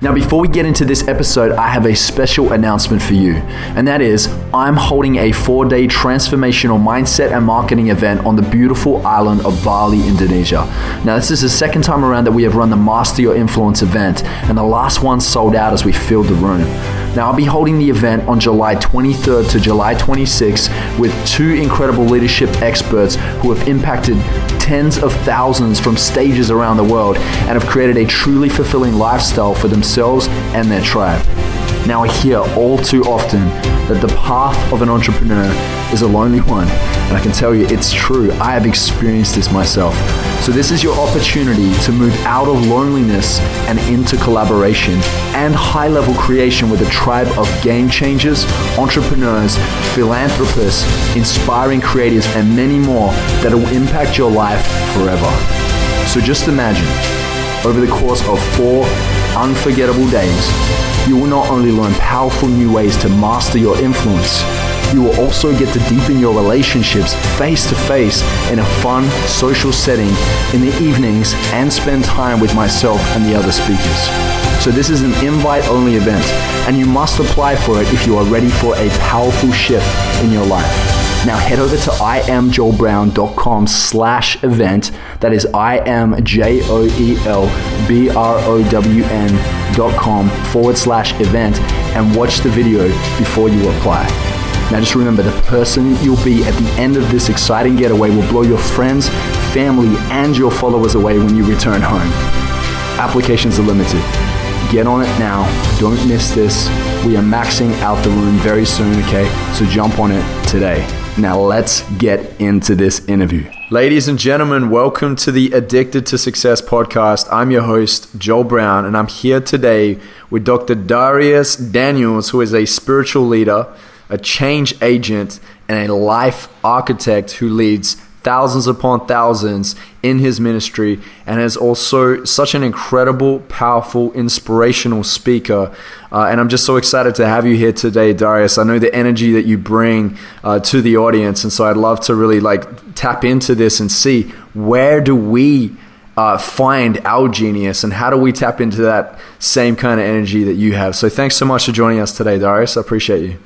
Now, before we get into this episode, I have a special announcement for you, and that is I'm holding a 4-day transformational mindset and marketing event on the beautiful island of Bali, Indonesia. Now, this is the second time around that we have run the Master Your Influence event, and the last one sold out as we filled the room. Now, I'll be holding the event on July 23rd to July 26th with 2 incredible leadership experts who have impacted tens of thousands from stages around the world and have created a truly fulfilling lifestyle for themselves and their tribe. Now, I hear all too often that the path of an entrepreneur is a lonely one, and I can tell you it's true. I have experienced this myself. So this is your opportunity to move out of loneliness and into collaboration and high-level creation with a tribe of game changers, entrepreneurs, philanthropists, inspiring creatives, and many more that will impact your life forever. So just imagine, over the course of 4 unforgettable days, you will not only learn powerful new ways to master your influence, you will also get to deepen your relationships face to face in a fun social setting in the evenings and spend time with myself and the other speakers. So this is an invite-only event, and you must apply for it if you are ready for a powerful shift in your life. Now head over to iamjoelbrown.com/event. That is iamjoelbrown.com/event and watch the video before you apply. Now just remember, the person you'll be at the end of this exciting getaway will blow your friends, family, and your followers away when you return home. Applications are limited. Get on it now. Don't miss this. We are maxing out the room very soon, okay? So jump on it today. Now let's get into this interview. Ladies and gentlemen, welcome to the Addicted to Success podcast. I'm your host, Joel Brown, and I'm here today with Dr. Dharius Daniels, who is a spiritual leader, a change agent, and a life architect who leads thousands upon thousands in his ministry and is also such an incredible, powerful, inspirational speaker. And I'm just so excited to have you here today, Dharius. I know the energy that you bring to the audience, and so I'd love to really tap into this and see where do we find our genius and how do we tap into that same kind of energy that you have. So thanks so much for joining us today, Dharius. I appreciate you.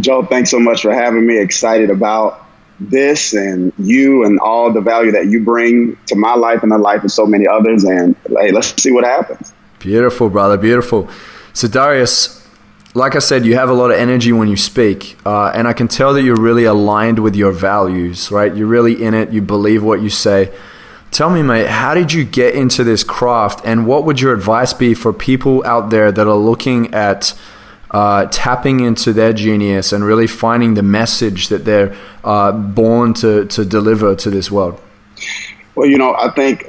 Joel, thanks so much for having me. Excited about this and you and all the value that you bring to my life and the life of so many others. And hey, let's see what happens. Beautiful, brother. Beautiful. So Dharius, like I said, you have a lot of energy when you speak. And I can tell that you're really aligned with your values, right? You're really in it. You believe what you say. Tell me, mate, how did you get into this craft? And what would your advice be for people out there that are looking at tapping into their genius and really finding the message that they're born to deliver to this world? Well, I think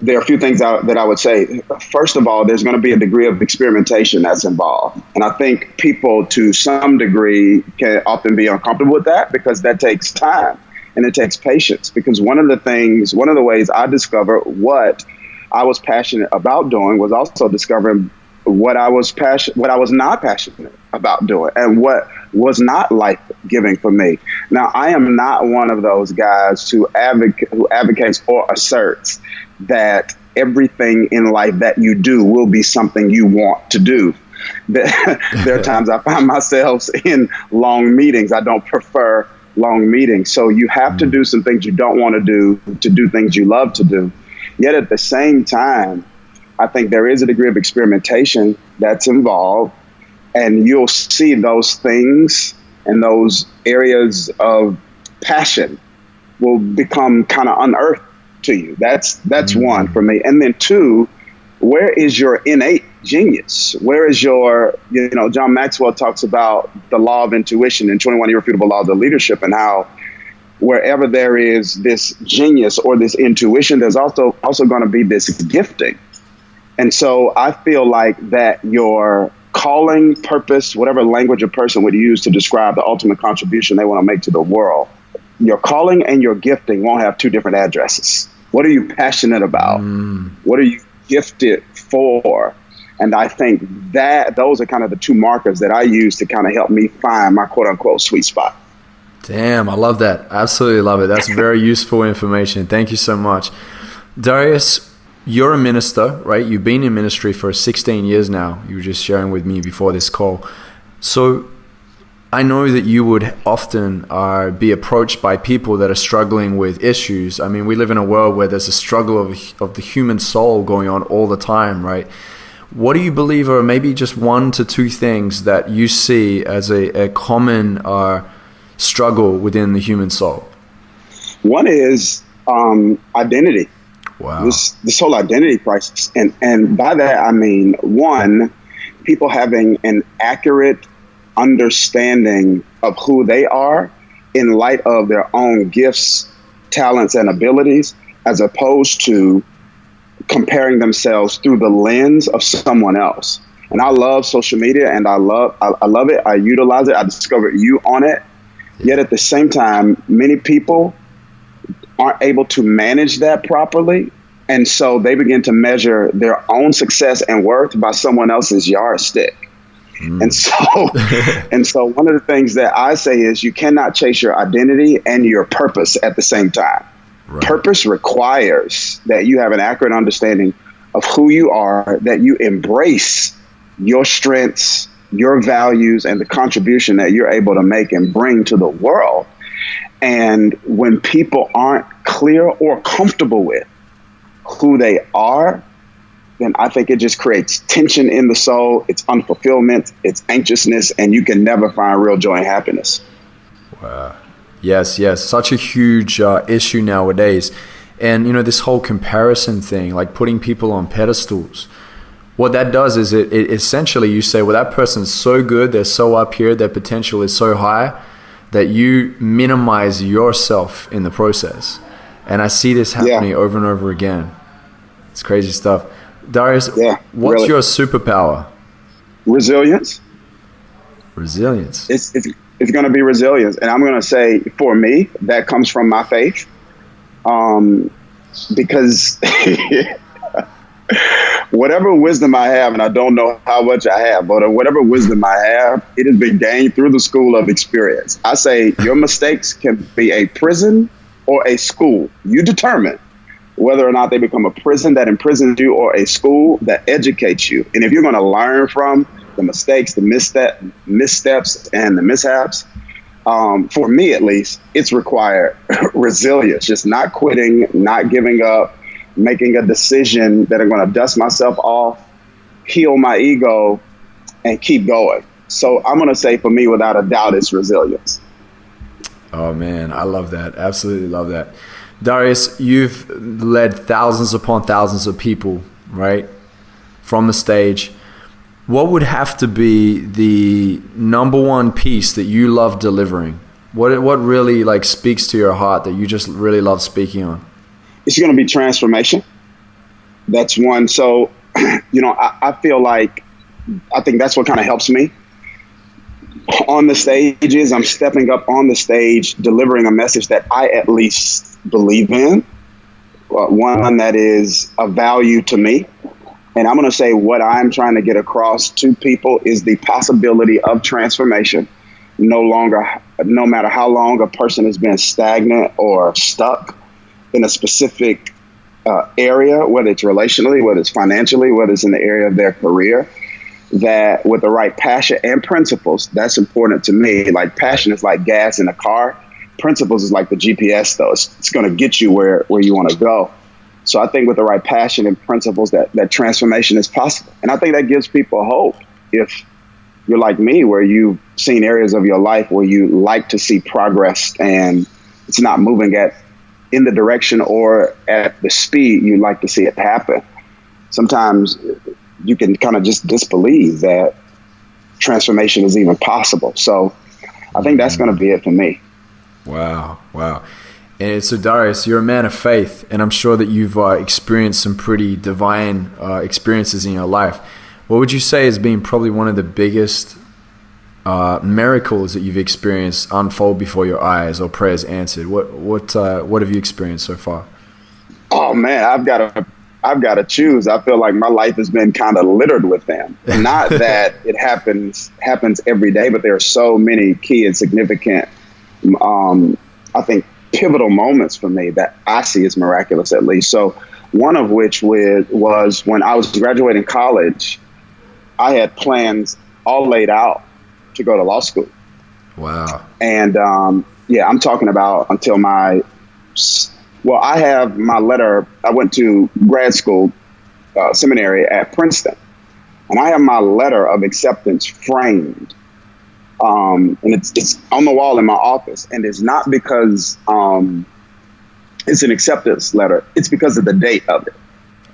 there are a few things that I would say. First of all, there's going to be a degree of experimentation that's involved. And I think people to some degree can often be uncomfortable with that because that takes time and it takes patience. Because one of the ways I discovered what I was passionate about doing was also discovering what I was not passionate about doing and what was not life-giving for me. Now, I am not one of those guys who advocates or asserts that everything in life that you do will be something you want to do. There are times I find myself in long meetings. I don't prefer long meetings. So you have to do some things you don't want to do things you love to do. Yet at the same time, I think there is a degree of experimentation that's involved, and you'll see those things and those areas of passion will become kind of unearthed to you. That's one for me. And then 2, where is your innate genius? Where is your, John Maxwell talks about the law of intuition and 21 irrefutable laws of leadership, and how wherever there is this genius or this intuition, there's also going to be this gifting. And so I feel like that your calling, purpose, whatever language a person would use to describe the ultimate contribution they want to make to the world, your calling and your gifting won't have 2 different addresses. What are you passionate about? What are you gifted for? And I think that those are kind of the 2 markers that I use to kind of help me find my quote unquote sweet spot. Damn, I love that. Absolutely love it. That's very useful information. Thank you so much. Dharius, you're a minister, right? You've been in ministry for 16 years now. You were just sharing with me before this call. So I know that you would often be approached by people that are struggling with issues. I mean, we live in a world where there's a struggle of the human soul going on all the time, right? What do you believe are maybe just 1 to 2 things that you see as a common struggle within the human soul? One is identity. Wow. This whole identity crisis. And by that, I mean, one, people having an accurate understanding of who they are in light of their own gifts, talents, and abilities, as opposed to comparing themselves through the lens of someone else. And I love social media, and I love it. I utilize it. I discovered you on it. Yet at the same time, many people aren't able to manage that properly. And so they begin to measure their own success and worth by someone else's yardstick. And so one of the things that I say is you cannot chase your identity and your purpose at the same time. Right. Purpose requires that you have an accurate understanding of who you are, that you embrace your strengths, your values, and the contribution that you're able to make and bring to the world. And when people aren't clear or comfortable with who they are, then I think it just creates tension in the soul. It's unfulfillment, it's anxiousness, and you can never find real joy and happiness. Wow. Yes. Such a huge issue nowadays. And, this whole comparison thing, like putting people on pedestals, what that does is it essentially you say, well, that person's so good, they're so up here, their potential is so high, that you minimize yourself in the process. And I see this happening over and over again. It's crazy stuff. Dharius, what's your superpower? Resilience. Resilience. It's going to be resilience. And I'm going to say, for me, that comes from my faith. Because whatever wisdom I have, and I don't know how much I have, but whatever wisdom I have, it has been gained through the school of experience. I say your mistakes can be a prison or a school. You determine whether or not they become a prison that imprisons you or a school that educates you. And if you're going to learn from the mistakes, the missteps, and the mishaps, for me at least, it's required resilience, just not quitting, not giving up, making a decision that I'm going to dust myself off, heal my ego, and keep going. So I'm going to say for me, without a doubt, it's resilience. Oh, man, I love that. Absolutely love that. Dharius, you've led thousands upon thousands of people, right, from the stage. What would have to be the number one piece that you love delivering? What really speaks to your heart that you just really love speaking on? It's going to be transformation. That's one. So, I feel like I think that's what kind of helps me on the stages. I'm stepping up on the stage, delivering a message that I at least believe in, one that is of value to me. And I'm going to say what I'm trying to get across to people is the possibility of transformation. No matter how long a person has been stagnant or stuck in a specific area, whether it's relationally, whether it's financially, whether it's in the area of their career, that with the right passion and principles, that's important to me. Like passion is like gas in a car. Principles is like the GPS, though. It's going to get you where you want to go. So I think with the right passion and principles that transformation is possible. And I think that gives people hope. If you're like me, where you've seen areas of your life where you like to see progress and it's not moving in the direction or at the speed you'd like to see it happen, sometimes you can kind of just disbelieve that transformation is even possible. So I think that's going to be it for me. Wow. And so Dharius, you're a man of faith, and I'm sure that you've experienced some pretty divine experiences in your life. What would you say has been probably one of the biggest miracles that you've experienced unfold before your eyes, or prayers answered? What have you experienced so far? Oh man, I've got to choose. I feel like my life has been kind of littered with them. Not that it happens every day, but there are so many key and significant, I think, pivotal moments for me that I see as miraculous, at least. So One of which was when I was graduating college, I had plans all laid out to go to law school. Wow. And I'm talking about until I have my letter. I went to grad school, seminary at Princeton, and I have my letter of acceptance framed. And it's on the wall in my office. And it's not because it's an acceptance letter. It's because of the date of it.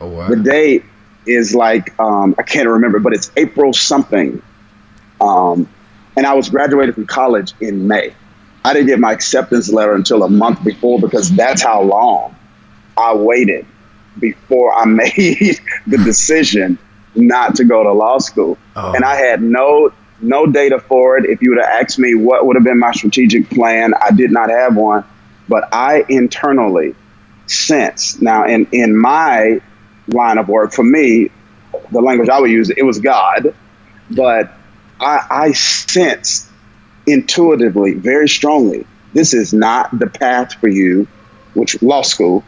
Oh, wow. The date is like, I can't remember, but it's April something. And I was graduated from college in May. I didn't get my acceptance letter until a month before, because that's how long I waited before I made the decision not to go to law school. Oh. And I had no data for it. If you would have asked me what would have been my strategic plan, I did not have one. But I internally sensed, now in my line of work, for me, the language I would use, it was God. But I sensed intuitively, very strongly, this is not the path for you, which law school,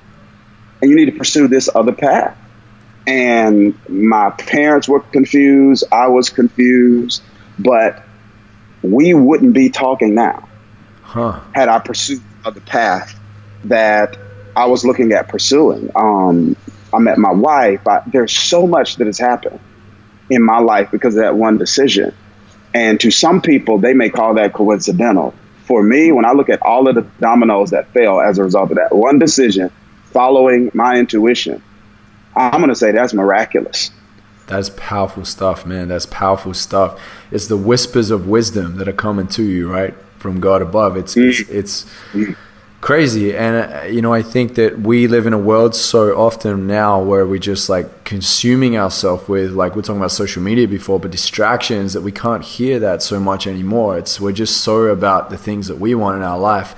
and you need to pursue this other path. And my parents were confused. I was confused, but we wouldn't be talking now had I pursued the path that I was looking at pursuing. I met my wife. There's so much that has happened in my life because of that one decision. And to some people, they may call that coincidental. For me, when I look at all of the dominoes that fell as a result of that one decision, following my intuition, I'm going to say that's miraculous. That's powerful stuff, man. That's powerful stuff. It's the whispers of wisdom that are coming to you, right, from God above. It's crazy. And, I think that we live in a world so often now where we're just like consuming ourselves with, like we're talking about social media before, but distractions, that we can't hear that so much anymore. We're just so about the things that we want in our life.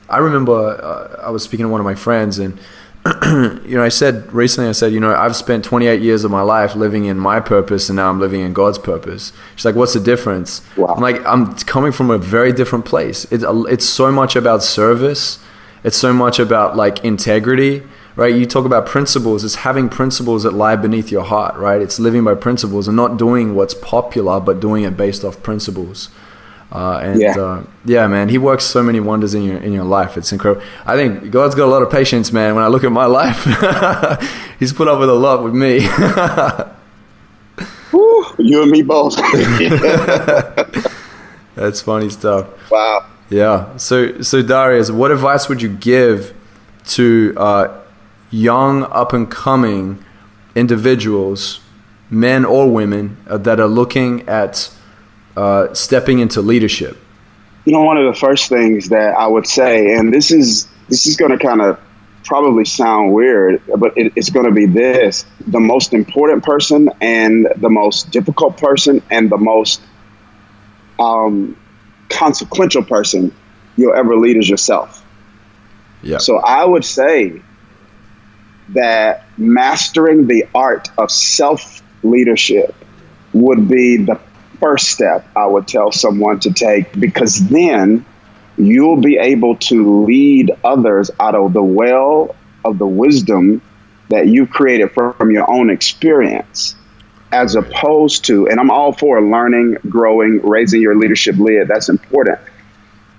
I remember I was speaking to one of my friends, and I said recently, I've spent 28 years of my life living in my purpose, and now I'm living in God's purpose. She's like, what's the difference? Wow. I'm like, I'm coming from a very different place. It's so much about service. It's so much about like integrity, right? You talk about principles. It's having principles that lie beneath your heart, right? It's living by principles and not doing what's popular, but doing it based off principles. Man, he works so many wonders in your life. It's incredible. I think God's got a lot of patience, man. When I look at my life, he's put up with a lot with me. Woo, you and me both. That's funny stuff. Wow. Yeah. So Dharius, what advice would you give to young up and coming individuals, men or women, that are looking at stepping into leadership? One of the first things that I would say, and this is going to kind of probably sound weird, but it's going to be this: the most important person and the most difficult person and the most consequential person you'll ever lead is yourself. Yeah. So I would say that mastering the art of self-leadership would be the first step I would tell someone to take, because then you'll be able to lead others out of the well of the wisdom that you created from your own experience, as opposed to, and I'm all for learning, growing, raising your leadership lid. That's important.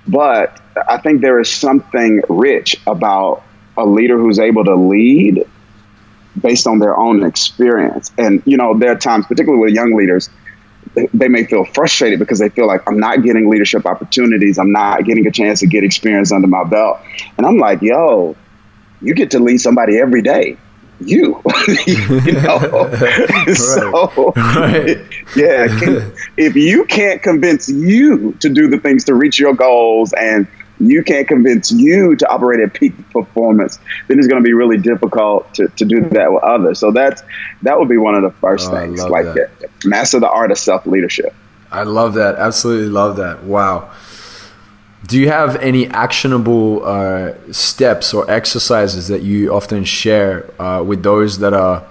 But I think there is something rich about a leader who's able to lead based on their own experience. And, there are times, particularly with young leaders, they may feel frustrated because they feel like, I'm not getting leadership opportunities. I'm not getting a chance to get experience under my belt. And I'm like, yo, you get to lead somebody every day. You know, so yeah, if you can't convince you to do the things to reach your goals, and you can't convince you to operate at peak performance, then it's going to be really difficult to do that with others. So that would be one of the first things, like that. Master the art of self-leadership. I love that. Absolutely love that. Wow. Do you have any actionable steps or exercises that you often share with those that are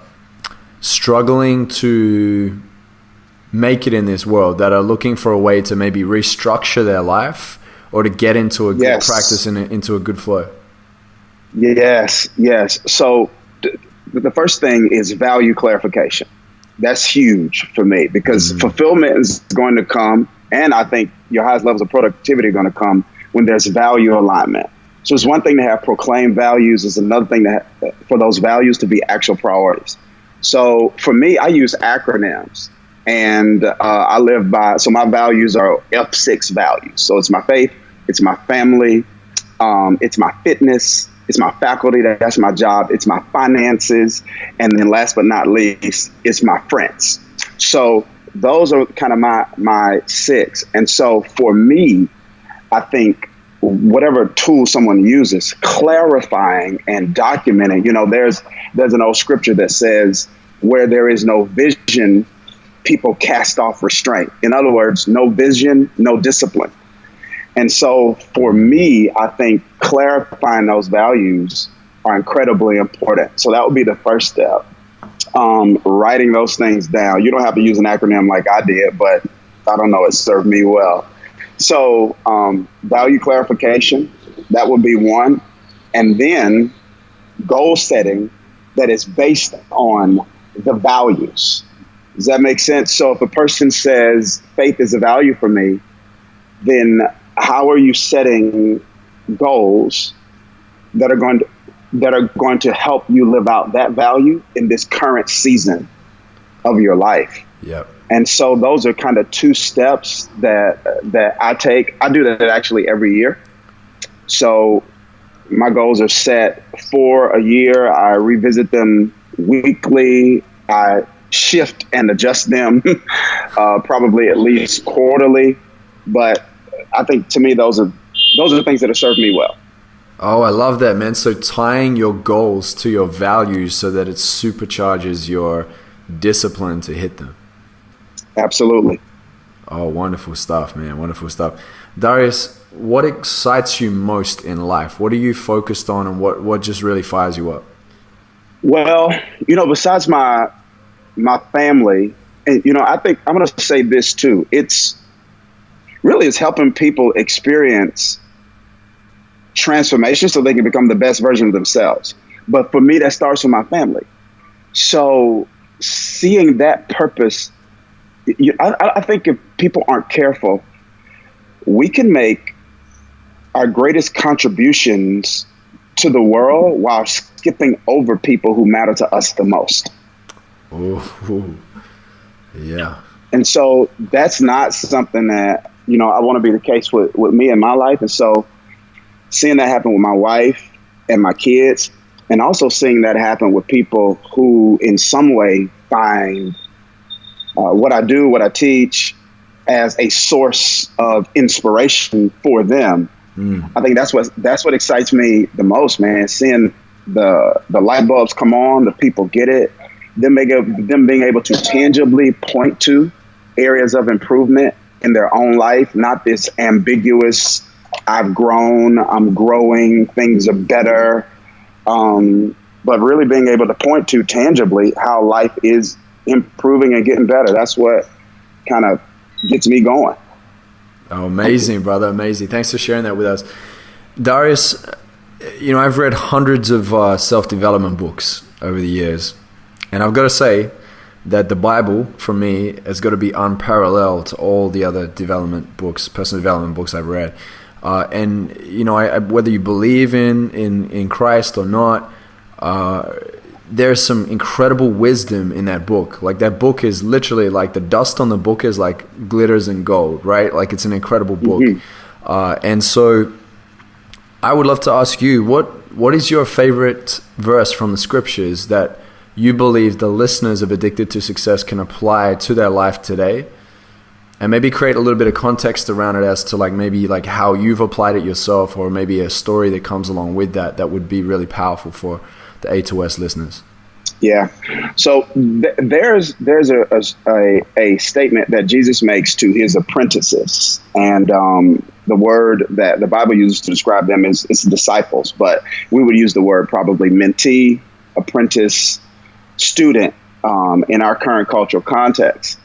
struggling to make it in this world, that are looking for a way to maybe restructure their life or to get into a good practice and into a good flow? Yes. So the first thing is value clarification. That's huge for me because fulfillment is going to come, and I think your highest levels of productivity are going to come when there's value alignment. So it's one thing to have proclaimed values, it's another thing for those values to be actual priorities. So for me, I use acronyms, and I live by, so my values are F6 values. So it's my faith, it's my family, it's my fitness, it's my faculty, that's my job, it's my finances, and then last but not least, it's my friends. So those are kind of my six. And so for me, I think whatever tool someone uses, clarifying and documenting, there's an old scripture that says, where there is no vision, people cast off restraint. In other words, no vision, no discipline. And so for me, I think clarifying those values are incredibly important. So that would be the first step. Writing those things down. You don't have to use an acronym like I did, but I don't know, it served me well. So value clarification, that would be one. And then goal setting that is based on the values. Does that make sense? So if a person says faith is a value for me, then how are you setting goals that are going to help you live out that value in this current season of your life? Yep. And so those are kind of two steps that I take. I do that actually every year. So my goals are set for a year. I revisit them weekly. I shift and adjust them probably at least quarterly. But I think to me, those are things that have served me well. Oh, I love that, man. So tying your goals to your values so that it supercharges your discipline to hit them. Absolutely. Oh, wonderful stuff, man. Wonderful stuff. Dharius, what excites you most in life? What are you focused on, and what just really fires you up? Well, besides my family, and, I think I'm going to say this too. It's helping people experience transformation so they can become the best version of themselves. But for me, that starts with my family. So seeing that purpose, I think if people aren't careful, we can make our greatest contributions to the world while skipping over people who matter to us the most. Ooh. Yeah. And so that's not something that, I want to be the case with me in my life. And so seeing that happen with my wife and my kids, and also seeing that happen with people who in some way find what I do, what I teach as a source of inspiration for them. I think that's what excites me the most, man. Seeing the light bulbs come on, the people get it, them being able to tangibly point to areas of improvement in their own life, not this ambiguous, I've grown, I'm growing, things are better, but really being able to point to tangibly how life is improving and getting better. That's what kind of gets me going. Oh, amazing, brother. Amazing. Thanks for sharing that with us. Dharius, I've read hundreds of self-development books over the years. And I've got to say that the Bible, for me, has got to be unparalleled to all the other development books, personal development books I've read. Whether you believe in Christ or not, there's some incredible wisdom in that book. Like, that book is literally like the dust on the book is like glitters and gold, right? Like, it's an incredible book. And so I would love to ask you, what is your favorite verse from the scriptures that you believe the listeners of Addicted to Success can apply to their life today? And maybe create a little bit of context around it as to maybe how you've applied it yourself, or maybe a story that comes along with that would be really powerful for the A2S listeners. Yeah. So there's a statement that Jesus makes to his apprentices, and the word that the Bible uses to describe them is disciples, but we would use the word probably mentee, apprentice, student in our current cultural context.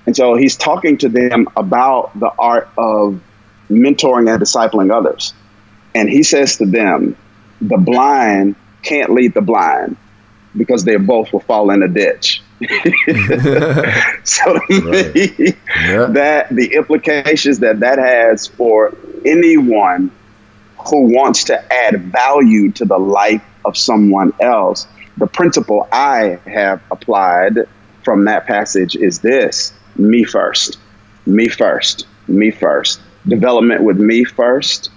And so he's talking to them about the art of mentoring and discipling others. And he says to them, the blind can't lead the blind. because they both will fall in a ditch. So to me, that the implications that has for anyone who wants to add value to the life of someone else, the principle I have applied from that passage is this: me first, me first, me first. Development with me first,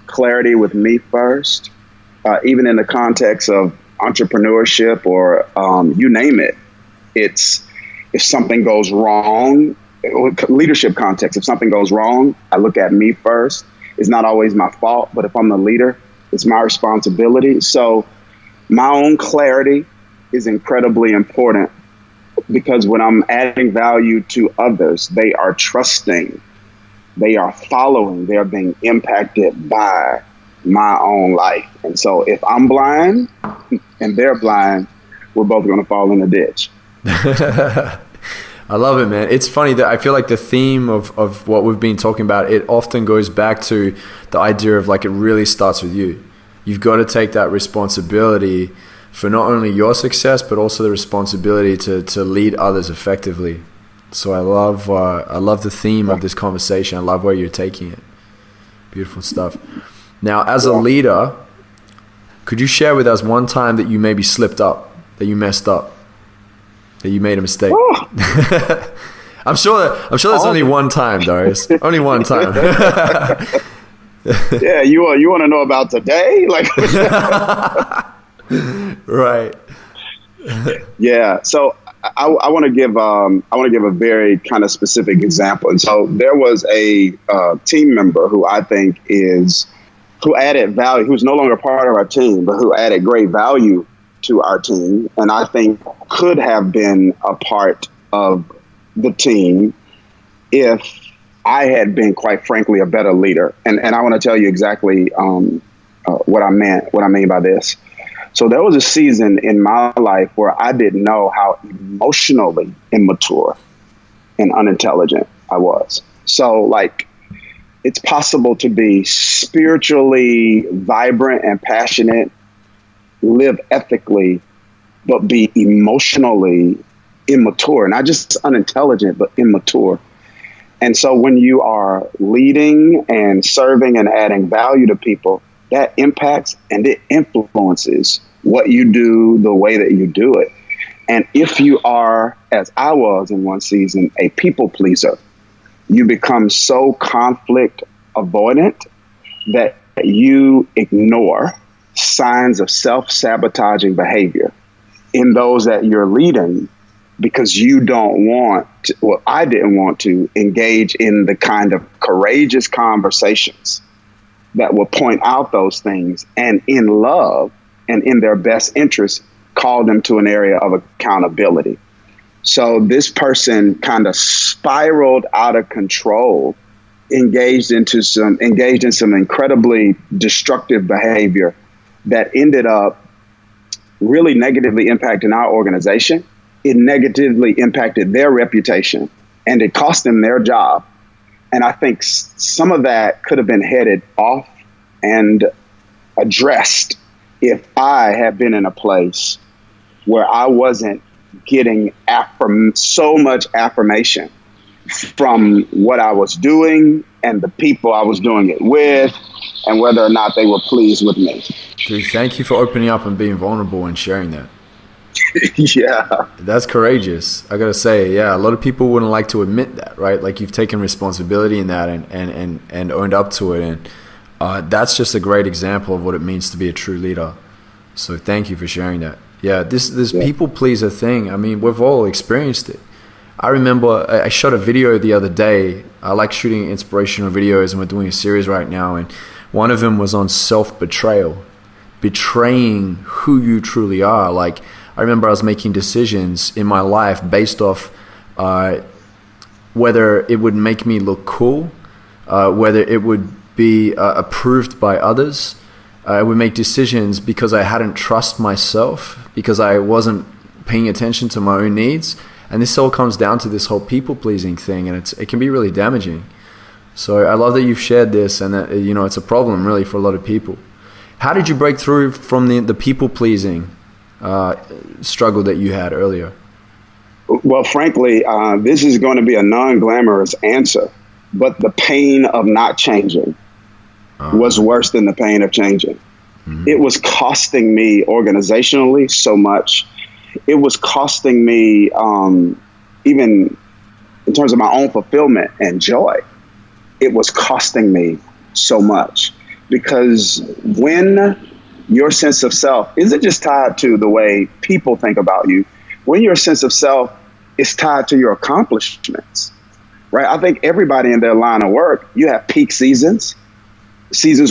clarity with me first, even in the context of entrepreneurship or you name it. It's if something goes wrong, leadership context, if something goes wrong, I look at me first. It's not always my fault, but if I'm the leader, it's my responsibility. So my own clarity is incredibly important, because when I'm adding value to others, they are trusting, they are following, they're being impacted by my own life. And so if I'm blind and they're blind, we're both going to fall in a ditch. I love it, man. It's funny that I feel like the theme of what we've been talking about, it often goes back to the idea of like, it really starts with you. You've got to take that responsibility for not only your success, but also the responsibility to lead others effectively. So I love the theme of this conversation. I love where you're taking it. Beautiful stuff. Now, as a leader, could you share with us one time that you maybe slipped up, that you messed up, that you made a mistake? I'm sure there's only one time, Dharius. Only one time. Yeah, you want to know about today? Like, right. Yeah. So I want to give a very kind of specific example. And so there was a team member who I think who added value, who's no longer part of our team, but who added great value to our team, and I think could have been a part of the team if I had been, quite frankly, a better leader. And I want to tell you exactly what I mean by this. So there was a season in my life where I didn't know how emotionally immature and unintelligent I was. So, like, it's possible to be spiritually vibrant and passionate, live ethically, but be emotionally immature, not just unintelligent, but immature. And so when you are leading and serving and adding value to people, that impacts and it influences what you do, the way that you do it. And if you are, as I was in one season, a people pleaser, you become so conflict avoidant that you ignore signs of self-sabotaging behavior in those that you're leading, because you don't want to, well, I didn't want to engage in the kind of courageous conversations that will point out those things and in love and in their best interest, call them to an area of accountability. So this person kind of spiraled out of control, engaged in some incredibly destructive behavior that ended up really negatively impacting our organization. It negatively impacted their reputation, and it cost them their job. And I think some of that could have been headed off and addressed if I had been in a place where I wasn't getting so much affirmation from what I was doing and the people I was doing it with, and whether or not they were pleased with me. Dude, thank you for opening up and being vulnerable and sharing that. Yeah. That's courageous. I gotta say, yeah, a lot of people wouldn't like to admit that, right? Like, you've taken responsibility in that and owned up to it. And that's just a great example of what it means to be a true leader. So thank you for sharing that. Yeah, this people pleaser thing, I mean, we've all experienced it. I remember I shot a video the other day. I like shooting inspirational videos, and we're doing a series right now. And one of them was on self-betrayal, betraying who you truly are. Like, I remember I was making decisions in my life based off whether it would make me look cool, whether it would be approved by others. I would make decisions because I hadn't trust myself, because I wasn't paying attention to my own needs. And this all comes down to this whole people-pleasing thing, and it can be really damaging. So I love that you've shared this, and that, you know, it's a problem really for a lot of people. How did you break through from the people-pleasing struggle that you had earlier? Well, frankly, this is going to be a non-glamorous answer, but the pain of not changing was worse than the pain of changing. Mm-hmm. It was costing me organizationally so much. It was costing me even in terms of my own fulfillment and joy. It was costing me so much, because when your sense of self isn't just tied to the way people think about you, when your sense of self is tied to your accomplishments, right? I think everybody in their line of work, you have peak seasons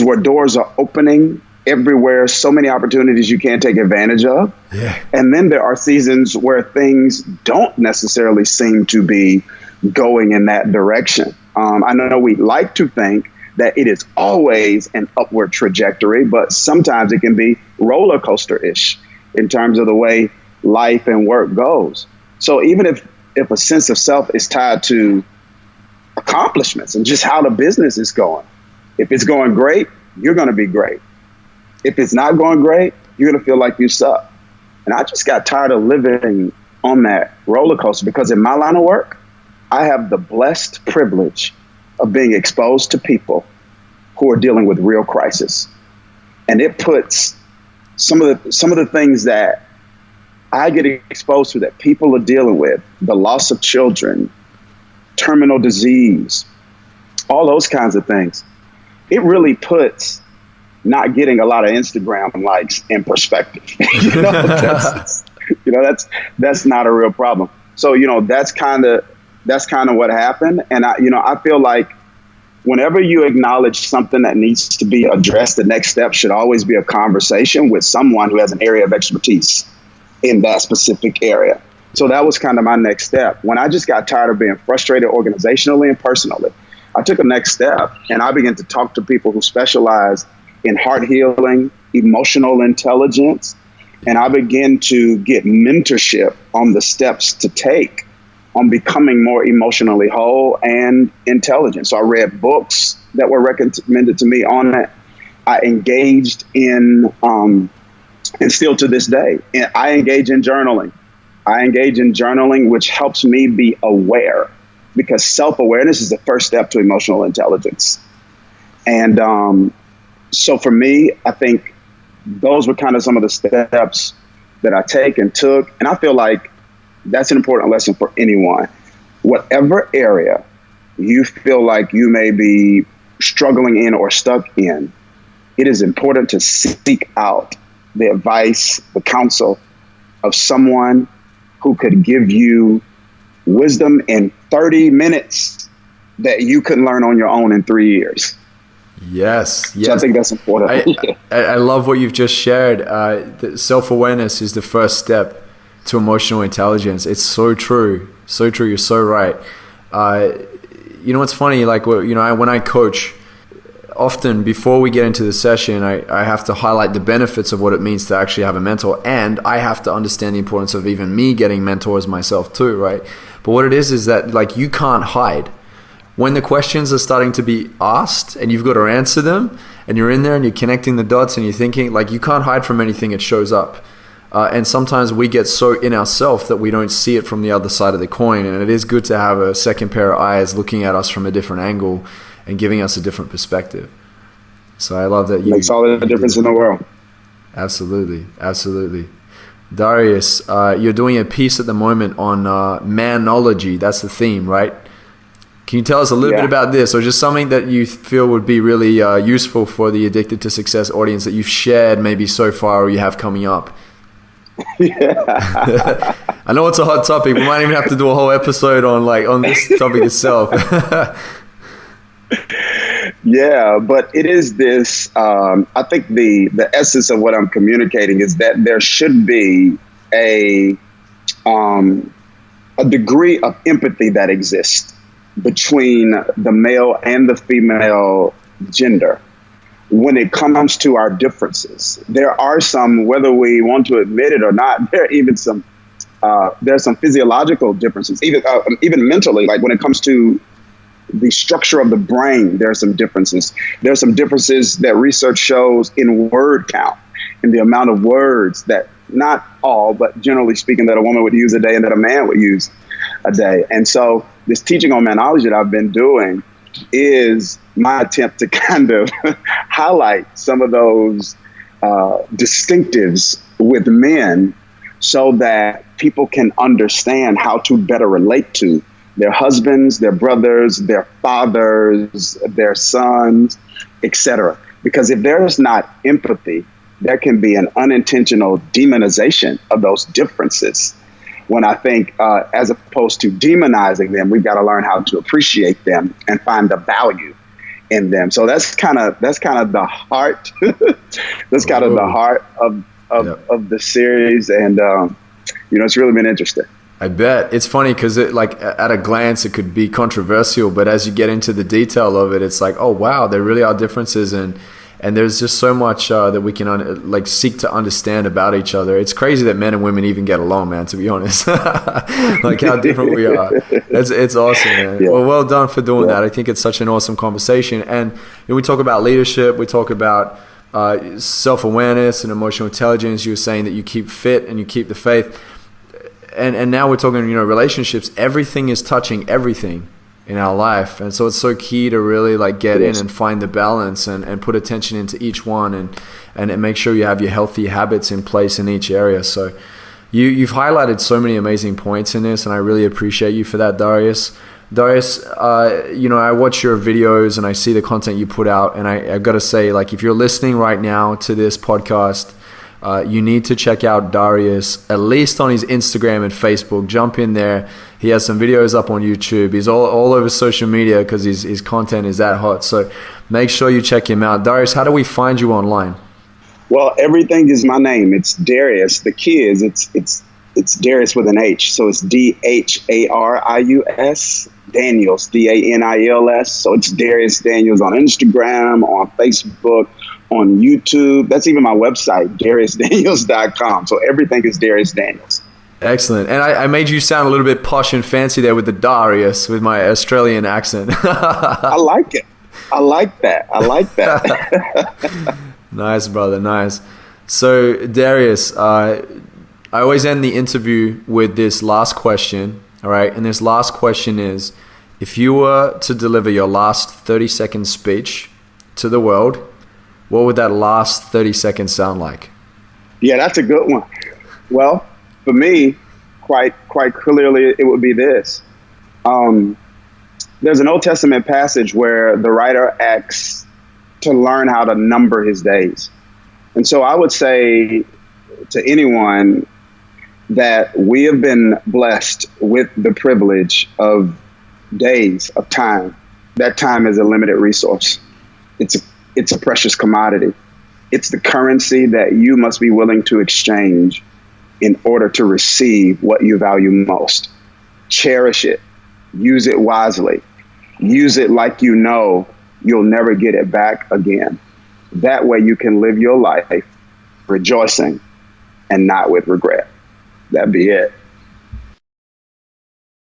where doors are opening everywhere, so many opportunities you can't take advantage of. Yeah. And then there are seasons where things don't necessarily seem to be going in that direction. I know we like to think that it is always an upward trajectory, but sometimes it can be roller coaster-ish in terms of the way life and work goes. So even if a sense of self is tied to accomplishments and just how the business is going, if it's going great, you're going to be great. If it's not going great, you're going to feel like you suck. And I just got tired of living on that roller coaster, because in my line of work, I have the blessed privilege of being exposed to people who are dealing with real crisis. And it puts some of the things that I get exposed to that people are dealing with, the loss of children, terminal disease, all those kinds of things. It really puts not getting a lot of Instagram likes in perspective. That's not a real problem. So, that's kind of what happened. And I feel like whenever you acknowledge something that needs to be addressed, the next step should always be a conversation with someone who has an area of expertise in that specific area. So that was kind of my next step. When I just got tired of being frustrated organizationally and personally, I took a next step and I began to talk to people who specialize in heart healing, emotional intelligence, and I began to get mentorship on the steps to take on becoming more emotionally whole and intelligent. So I read books that were recommended to me on that. I engaged in, and still to this day, I engage in journaling. Which helps me be aware, because self-awareness is the first step to emotional intelligence. And so for me, I think those were kind of some of the steps that I took. And I feel like that's an important lesson for anyone. Whatever area you feel like you may be struggling in or stuck in, it is important to seek out the advice, the counsel of someone who could give you wisdom in 30 minutes that you can learn on your own in 3 years. Yes. So I think that's important. I love what you've just shared. Self-awareness is the first step to emotional intelligence. It's so true. So true. You're so right. What's funny, like, when I coach, often before we get into the session, I have to highlight the benefits of what it means to actually have a mentor. And I have to understand the importance of even me getting mentors myself too, right? But what it is that, like, you can't hide. When the questions are starting to be asked and you've got to answer them, and you're in there and you're connecting the dots and you're thinking, like, you can't hide from anything, it shows up. And sometimes we get so in ourselves that we don't see it from the other side of the coin. And it is good to have a second pair of eyes looking at us from a different angle and giving us a different perspective. So I love that you... Makes all the difference in the world. Absolutely. Absolutely. Dharius, you're doing a piece at the moment on manology. That's the theme, right? Can you tell us a little bit about this, or just something that you feel would be really useful for the Addicted to Success audience that you've shared maybe so far or you have coming up? Yeah. I know it's a hot topic. We might even have to do a whole episode on this topic itself. Yeah, but it is this, I think the essence of what I'm communicating is that there should be a degree of empathy that exists between the male and the female gender when it comes to our differences. There are some, whether we want to admit it or not, there's some physiological differences, even mentally, like when it comes to the structure of the brain, there are some differences. There are some differences that research shows in word count, in the amount of words that not all, but generally speaking, that a woman would use a day and that a man would use a day. And so this teaching on manology that I've been doing is my attempt to kind of highlight some of those distinctives with men so that people can understand how to better relate to their husbands, their brothers, their fathers, their sons, etc. Because if there's not empathy, there can be an unintentional demonization of those differences. When I think, as opposed to demonizing them, we've got to learn how to appreciate them and find the value in them. So that's kind of the heart. That's kind of the heart of the series, and it's really been interesting. I bet. It's funny because at a glance it could be controversial, but as you get into the detail of it, it's like, oh wow, there really are differences, and there's just so much that we can seek to understand about each other. It's crazy that men and women even get along, man, to be honest. Like how different we are. It's awesome, man. Yeah. Well done for doing that. I think it's such an awesome conversation. And we talk about leadership. We talk about self-awareness and emotional intelligence. You were saying that you keep fit and you keep the faith. And now we're talking, relationships. Everything is touching everything in our life, and so it's so key to really get in and find the balance and put attention into each one and make sure you have your healthy habits in place in each area. So you've highlighted so many amazing points in this, and I really appreciate you for that, Dharius. I watch your videos and I see the content you put out, and I got to say, if you're listening right now to this podcast, you need to check out Dharius, at least on his Instagram and Facebook. Jump in there. He has some videos up on YouTube. He's all over social media because his content is that hot. So make sure you check him out. Dharius, how do we find you online? Well, everything is my name. It's Dharius. The key is it's Dharius with an H. So it's Dharius Daniels, Daniels. So it's Dharius Daniels on Instagram, on Facebook, on YouTube. That's even my website, DhariusDaniels.com. So everything is Dharius Daniels. Excellent. And I made you sound a little bit posh and fancy there with the Dharius, with my Australian accent. I like it. I like that. Nice, brother. Nice. So, Dharius, I always end the interview with this last question. All right. And this last question is, if you were to deliver your last 30-second speech to the world, what would that last 30 seconds sound like? Yeah, that's a good one. Well, for me, quite clearly, it would be this. There's an Old Testament passage where the writer asks to learn how to number his days. And so I would say to anyone that we have been blessed with the privilege of days of time. That time is a limited resource. It's a precious commodity. It's the currency that you must be willing to exchange in order to receive what you value most. Cherish it. Use it wisely. Use it like you'll never get it back again. That way you can live your life rejoicing and not with regret. That'd be it.